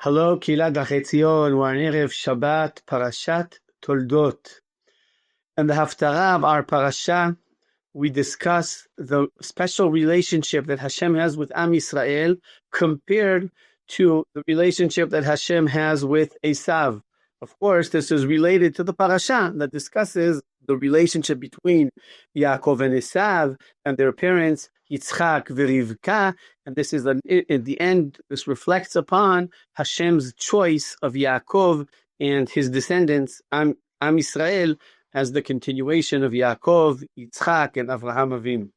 Hello, Kehilat Tzion. We're on Erev Shabbat, Parashat Toldot. In the Haftarah of our Parasha, we discuss the special relationship that Hashem has with Am Yisrael compared to the relationship that Hashem has with Esav. Of course, this is related to the Parasha that discusses the relationship between Yaakov and Esav and their parents, Yitzchak and Rivka. And this is, in the end, this reflects upon Hashem's choice of Yaakov and his descendants, Am Yisrael, as the continuation of Yaakov, Yitzchak, and Avraham Avinu.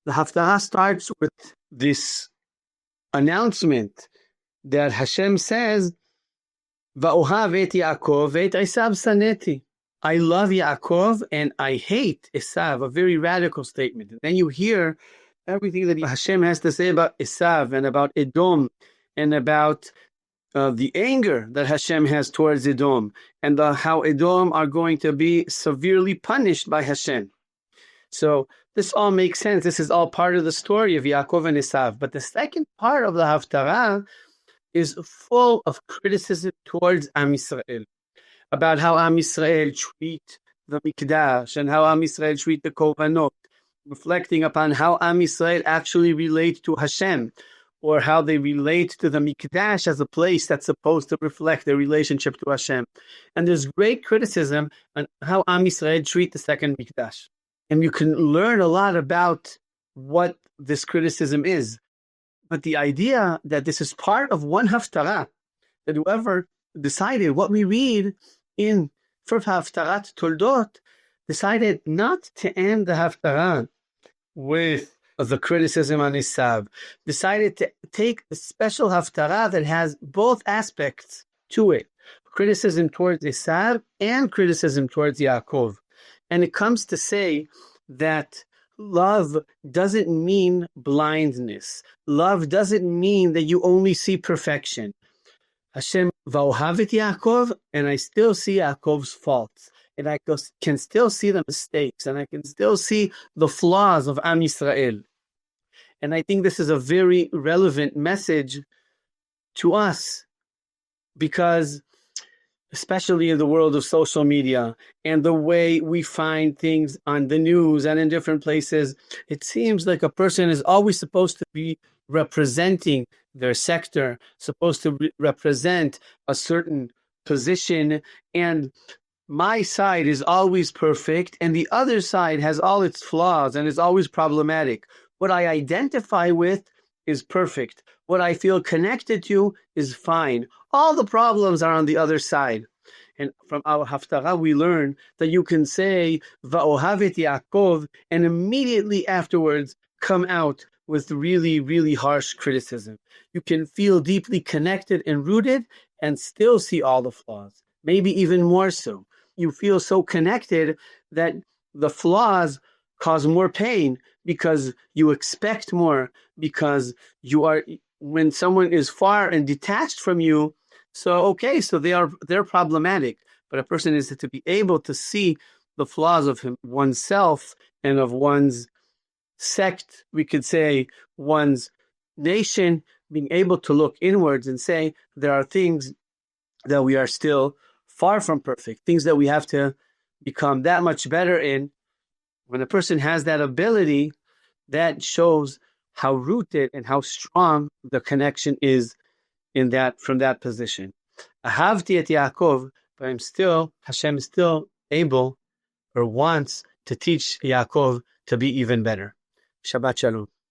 The Haftarah starts with this announcement that Hashem says, Va'ohav et Yaakov et Esav saneti. I love Yaakov and I hate Esav, a very radical statement. And then you hear everything that Hashem has to say about Esav and about Edom and about the anger that Hashem has towards Edom and how Edom are going to be severely punished by Hashem. So this all makes sense. This is all part of the story of Yaakov and Esav. But the second part of the Haftarah is full of criticism towards Am Yisrael, about how Am Yisrael treat the Mikdash and how Am Yisrael treat the Korbanot, reflecting upon how Am Yisrael actually relate to Hashem, or how they relate to the Mikdash as a place that's supposed to reflect their relationship to Hashem. And there's great criticism on how Am Yisrael treat the second Mikdash. And you can learn a lot about what this criticism is. But the idea that this is part of one Haftarah, that whoever decided what we read in first Haftarat Toldot, decided not to end the Haftarah with the criticism on Esav, decided to take a special Haftarah that has both aspects to it, criticism towards Esav and criticism towards Yaakov. And it comes to say that love doesn't mean blindness. Love doesn't mean that you only see perfection. Hashem va'ohavet Yaakov, and I still see Yaakov's faults, and I can still see the mistakes, and I can still see the flaws of Am Yisrael. And I think this is a very relevant message to us, because especially in the world of social media and the way we find things on the news and in different places, it seems like a person is always supposed to be representing their sector, supposed to represent a certain position, and my side is always perfect and the other side has all its flaws and is always problematic. What I identify with is perfect. What I feel connected to is fine. All the problems are on the other side. And from our Haftarah, we learn that you can say, Va'ohavet Yaakov, and immediately afterwards come out with really, really harsh criticism. You can feel deeply connected and rooted and still see all the flaws, maybe even more so. You feel so connected that the flaws cause more pain because you expect more, because when someone is far and detached from you, so they're problematic. But a person is to be able to see the flaws of oneself and of one's sect, we could say one's nation, being able to look inwards and say there are things that we are still far from perfect, things that we have to become that much better in. When a person has that ability, that shows how rooted and how strong the connection is from that position. Ahavti et Yaakov, but Hashem is still able or wants to teach Yaakov to be even better. Shabbat Shalom.